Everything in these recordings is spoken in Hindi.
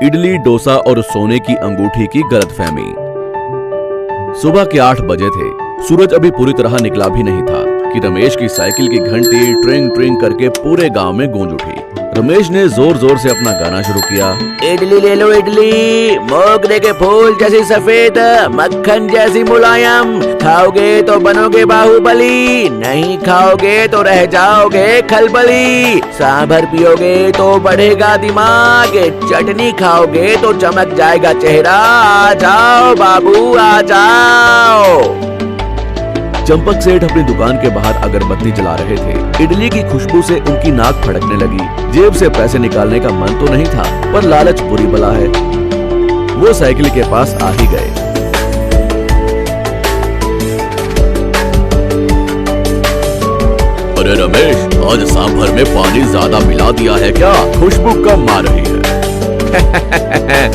इडली, डोसा और सोने की अंगूठी की गलतफहमी। सुबह के 8 बजे थे। सूरज अभी पूरी तरह निकला भी नहीं था कि रमेश की साइकिल की घंटी ट्रिंग ट्रिंग करके पूरे गांव में गूंज उठी। रमेश ने जोर जोर से अपना गाना शुरू किया। इडली ले लो इडली, मोगरे के फूल जैसी सफेद, मक्खन जैसी मुलायम, खाओगे तो बनोगे बाहुबली, नहीं खाओगे तो रह जाओगे खलबली, सांभर पियोगे तो बढ़ेगा दिमाग, चटनी खाओगे तो चमक जाएगा चेहरा, आ जाओ बाबू आ जाओ। चंपक सेठ अपनी दुकान के बाहर अगरबत्ती जला रहे थे। इडली की खुशबू से उनकी नाक फड़कने लगी। जेब से पैसे निकालने का मन तो नहीं था, पर लालच बुरी बला है। वो साइकिल के पास आ ही गए। अरे रमेश, आज सांभर में पानी ज्यादा मिला दिया है क्या? खुशबू कम आ रही है।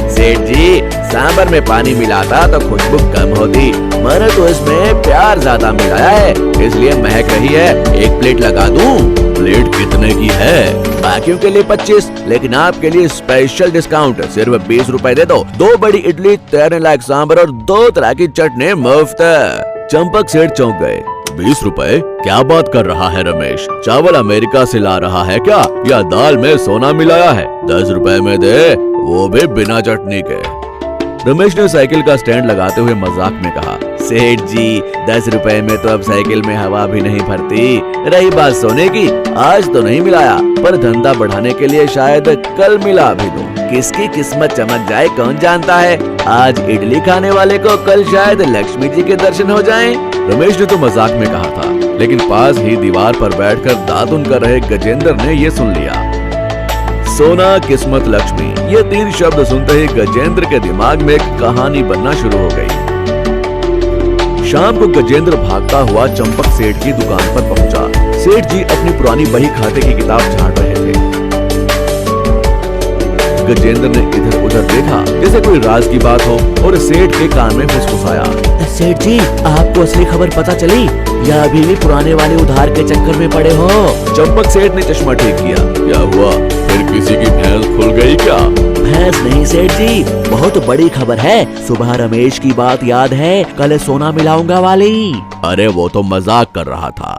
सेठ जी, सांभर में पानी मिलाता तो खुशबू कम होती, मैंने तो इसमें प्यार ज्यादा मिलाया है, इसलिए महक रही है। एक प्लेट लगा दूं? प्लेट कितने की है? बाकियों के लिए 25, लेकिन आपके लिए स्पेशल डिस्काउंट, सिर्फ 20 रुपए दे दो। 2 बड़ी इडली, तैरने लायक सांभर और 2 तरह की चटनी मुफ्त। चंपक सेठ चौंक गए। 20 रुपए? क्या बात कर रहा है रमेश? चावल अमेरिका से ला रहा है क्या, या दाल में सोना मिलाया है? 10 रुपए में दे, वो भी बिना चटनी के। रमेश ने साइकिल का स्टैंड लगाते हुए मजाक में कहा। सेठ जी, 10 रुपए में तो अब साइकिल में हवा भी नहीं भरती। रही बात सोने की, आज तो नहीं मिलाया, पर धंधा बढ़ाने के लिए शायद कल मिला भी दूं। किसकी किस्मत चमक जाए कौन जानता है। आज इडली खाने वाले को कल शायद लक्ष्मी जी के दर्शन हो जाएं। रमेश ने तो मजाक में कहा था, लेकिन पास ही दीवार पर बैठकर दातुन कर रहे गजेंद्र ने ये सुन लिया। सोना, किस्मत, लक्ष्मी, ये 3 शब्द सुनते ही गजेंद्र के दिमाग में एक कहानी बनना शुरू हो गई। शाम को गजेंद्र भागता हुआ चंपक सेठ की दुकान पर पहुंचा। सेठ जी अपनी पुरानी बही खाते की किताब झाड़ रहे थे। गजेंद्र ने इधर उधर देखा जैसे कोई राज की बात हो, और सेठ के कान में फुसफुसाया। सेठ जी, आपको असली खबर पता चली या अभी भी पुराने वाले उधार के चक्कर में पड़े हो? चंपक सेठ ने चश्मा ठीक किया। क्या हुआ, फिर किसी की भैंस खुल गई क्या? भैंस नहीं सेठ जी, बहुत बड़ी खबर है। सुबह रमेश की बात याद है, कल सोना मिलाऊंगा वाली? अरे वो तो मजाक कर रहा था।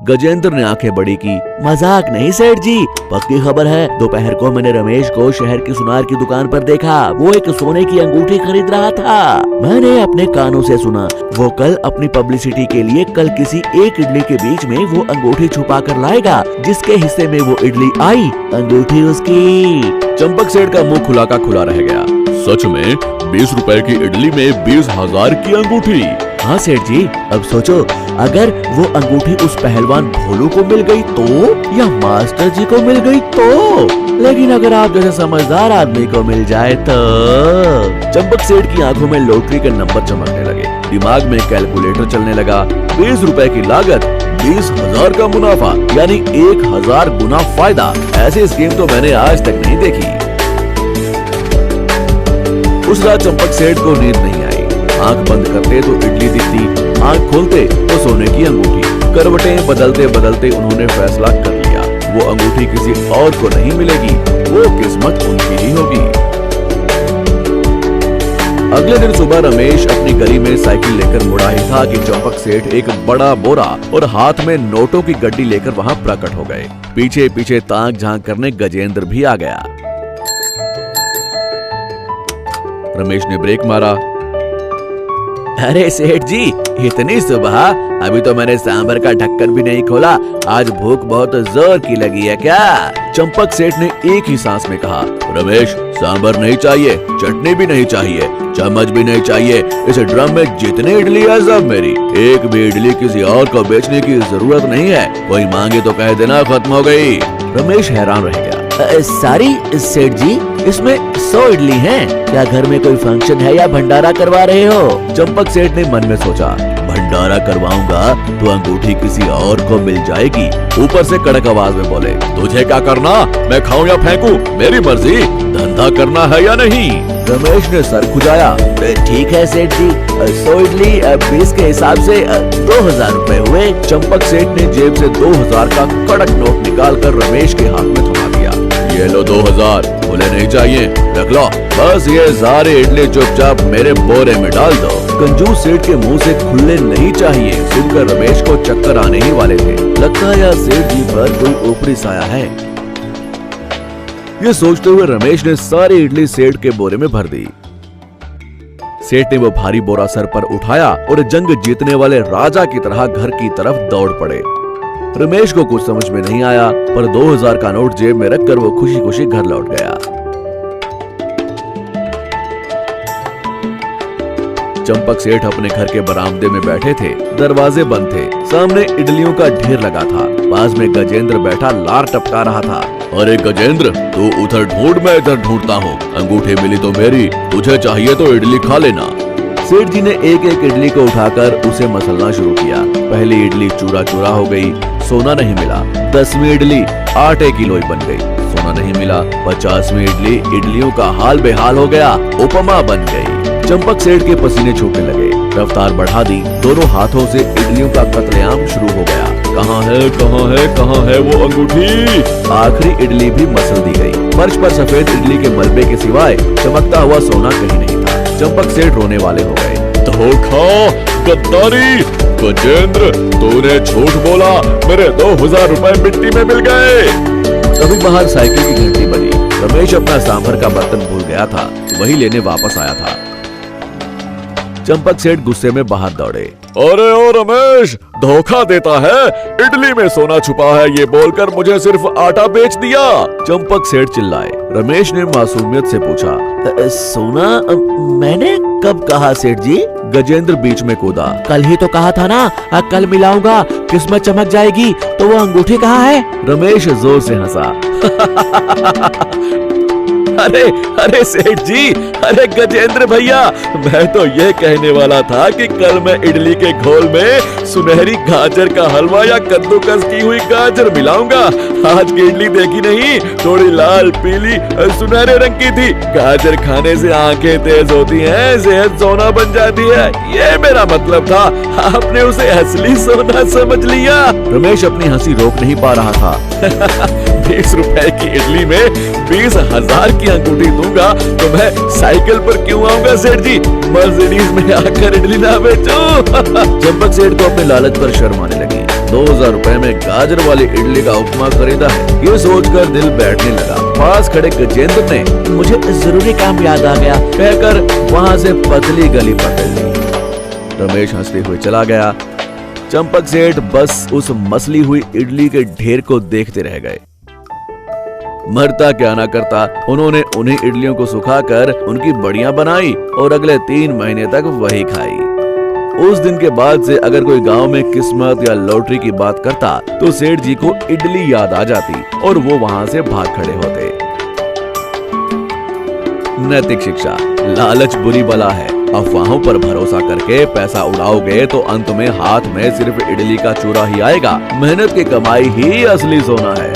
गजेंद्र ने आंखें बड़ी की। मजाक नहीं सेठ जी, पक्की खबर है। दोपहर को मैंने रमेश को शहर की सुनार की दुकान पर देखा, वो एक सोने की अंगूठी खरीद रहा था। मैंने अपने कानों से सुना, वो कल अपनी पब्लिसिटी के लिए कल किसी एक इडली के बीच में वो अंगूठी छुपा कर लाएगा। जिसके हिस्से में वो इडली आई, अंगूठी उसकी। चंपक सेठ का मुंह खुला का खुला रह गया। सच में 20 रुपए की इडली में 20,000 की अंगूठी? हाँ सेठ जी, अब सोचो, अगर वो अंगूठी उस पहलवान भोलू को मिल गई तो, या मास्टर जी को मिल गई तो, लेकिन अगर आप जैसे समझदार आदमी को मिल जाए तो। चंपक सेठ की आंखों में लॉटरी के नंबर चमकने लगे। दिमाग में कैलकुलेटर चलने लगा। 20 रुपए की लागत, 20,000 का मुनाफा, यानी 1000 गुना फायदा। ऐसी स्कीम तो मैंने आज तक नहीं देखी। उस रात चंपक सेठ को नींद नहीं आई। आंख बंद करते तो इडली दिखती, आंख खोलते तो सोने की अंगूठी। करवटें बदलते बदलते उन्होंने फैसला कर लिया, वो अंगूठी किसी और को नहीं मिलेगी, वो किस्मत उनकी ही होगी। अगले दिन सुबह रमेश अपनी गली में साइकिल लेकर मुड़ा ही था कि चंपक सेठ एक बड़ा बोरा और हाथ में नोटों की गड्डी लेकर वहां प्रकट हो गए। पीछे पीछे ताक झांक करने गजेंद्र भी आ गया। रमेश ने ब्रेक मारा। अरे सेठ जी, इतनी सुबह? अभी तो मैंने सांभर का ढक्कन भी नहीं खोला। आज भूख बहुत जोर की लगी है क्या? चंपक सेठ ने एक ही सांस में कहा। रमेश, सांभर नहीं चाहिए, चटनी भी नहीं चाहिए, चम्मच भी नहीं चाहिए। इस ड्रम में जितनी इडली है सब मेरी। एक भी इडली किसी और को बेचने की जरूरत नहीं है। कोई मांगे तो कह देना खत्म हो गई। रमेश हैरान रह गया। सारी सेठ जी, इसमें 100 इडली हैं। क्या घर में कोई फंक्शन है या भंडारा करवा रहे हो? चंपक सेठ ने मन में सोचा, भंडारा करवाऊंगा तो अंगूठी किसी और को मिल जाएगी। ऊपर से कड़क आवाज में बोले, तुझे क्या करना? मैं खाऊं या फेंकूं, मेरी मर्जी। धंधा करना है या नहीं? रमेश ने सर खुजाया। ठीक है सेठ जी, 100 इडली 20 के हिसाब से 2000 रुपए हुए। चंपक सेठ ने जेब से 2000 का कड़क नोट निकालकर रमेश के हाथ में थमा दिया। ये लो 2000, खुले नहीं चाहिए, रख लो, बस ये सारे इडली चुपचाप मेरे बोरे में डाल दो। कंजूस सेठ के मुंह से खुले नहीं चाहिए सुनकर रमेश को चक्कर आने ही वाले थे। लगता है यार सेठ जी पर कोई ऊपरी साया है। ये सोचते हुए रमेश ने सारी इडली सेठ के बोरे में भर दी। सेठ ने वो भारी बोरा सर पर उठाया और जंग जीतने वाले राजा की तरह घर की तरफ दौड़ पड़े। रमेश को कुछ समझ में नहीं आया, पर 2000 का नोट जेब में रखकर वो खुशी खुशी घर लौट गया। चंपक सेठ अपने घर के बरामदे में बैठे थे, दरवाजे बंद थे, सामने इडलियों का ढेर लगा था। पास में गजेंद्र बैठा लार टपका रहा था। अरे गजेंद्र, तू उधर ढूंढ, मैं इधर ढूंढता हूँ। अंगूठी मिली तो मेरी, तुझे चाहिए तो इडली खा लेना। सेठ जी ने एक एक इडली को उठाकर उसे मसलना शुरू किया। पहली इडली चूरा चूरा हो गई, सोना नहीं मिला। 10वीं इडली आटे की लोई बन गई, सोना नहीं मिला। 50वीं इडली इडलियों का हाल बेहाल हो गया, उपमा बन गई। चंपक सेठ के पसीने छूटने लगे, रफ्तार बढ़ा दी। दोनों हाथों से इडलियों का कत्लेआम शुरू हो गया। कहाँ है, कहाँ है, कहाँ है वो अंगूठी? आखिरी इडली भी मसल दी गई। फर्श पर सफेद इडली के मलबे के सिवाय चमकता हुआ सोना कहीं नहीं था। चंपक सेठ रोने वाले हो गए। धोखा, गद्दारी, गजेंद्र, तूने झूठ बोला, मेरे 2000 रुपए मिट्टी में मिल गए। तभी बाहर साइकिल की घंटी बजी। रमेश अपना सांभर का बर्तन भूल गया था, वही लेने वापस आया था। चंपक सेठ गुस्से में बाहर दौड़े। अरे ओ रमेश, धोखा देता है, इडली में सोना छुपा है ये बोलकर मुझे सिर्फ आटा बेच दिया। चंपक सेठ चिल्लाए। रमेश ने मासूमियत से पूछा, सोना मैंने कब कहा सेठ जी? गजेंद्र बीच में कूदा। कल ही तो कहा था ना, कल मिलाऊंगा, किस्मत चमक जाएगी। तो वो अंगूठी कहाँ है? रमेश जोर से हंसा। अरे अरे सेठ जी, अरे गजेंद्र भैया, मैं तो ये कहने वाला था कि कल मैं इडली के घोल में सुनहरी गाजर का हलवा या कद्दूकस की हुई गाजर मिलाऊंगा। आज की इडली देखी नहीं, थोड़ी लाल पीली सुनहरे रंग की थी। गाजर खाने से आंखें तेज होती हैं, सेहत सोना बन जाती है, ये मेरा मतलब था। आपने उसे असली सोना समझ लिया। रमेश अपनी हंसी रोक नहीं पा रहा था। 20 रुपए की इडली में 20,000 की अंगूठी दूंगा तो मैं साइकिल पर क्यों आऊंगा सेठ जी? मर्सिडीज में आकर इडली ना बेचूं। चंपक सेठ को अपने लालच पर शर्म आने लगी। 2000 रुपए में गाजर वाली इडली का उपमा खरीदा है, ये सोचकर दिल बैठने लगा। पास खड़े गजेंद्र ने मुझे जरूरी काम याद आ गया कहकर वहाँ से पतली गली पकड़ ली। रमेश हंसते हुए चला गया। चंपक सेठ बस उस मसली हुई इडली के ढेर को देखते रह गए। मरता क्या ना करता, उन्होंने उन्हीं इडलियों को सुखाकर उनकी बड़ियां बनाई और अगले 3 महीने तक वही खाई। उस दिन के बाद से अगर कोई गांव में किस्मत या लॉटरी की बात करता तो सेठ जी को इडली याद आ जाती और वो वहां से भाग खड़े होते। नैतिक शिक्षा, लालच बुरी बला है। अफवाहों पर भरोसा करके पैसा उड़ाओगे तो अंत में हाथ में सिर्फ इडली का चूरा ही आएगा। मेहनत की कमाई ही असली सोना है।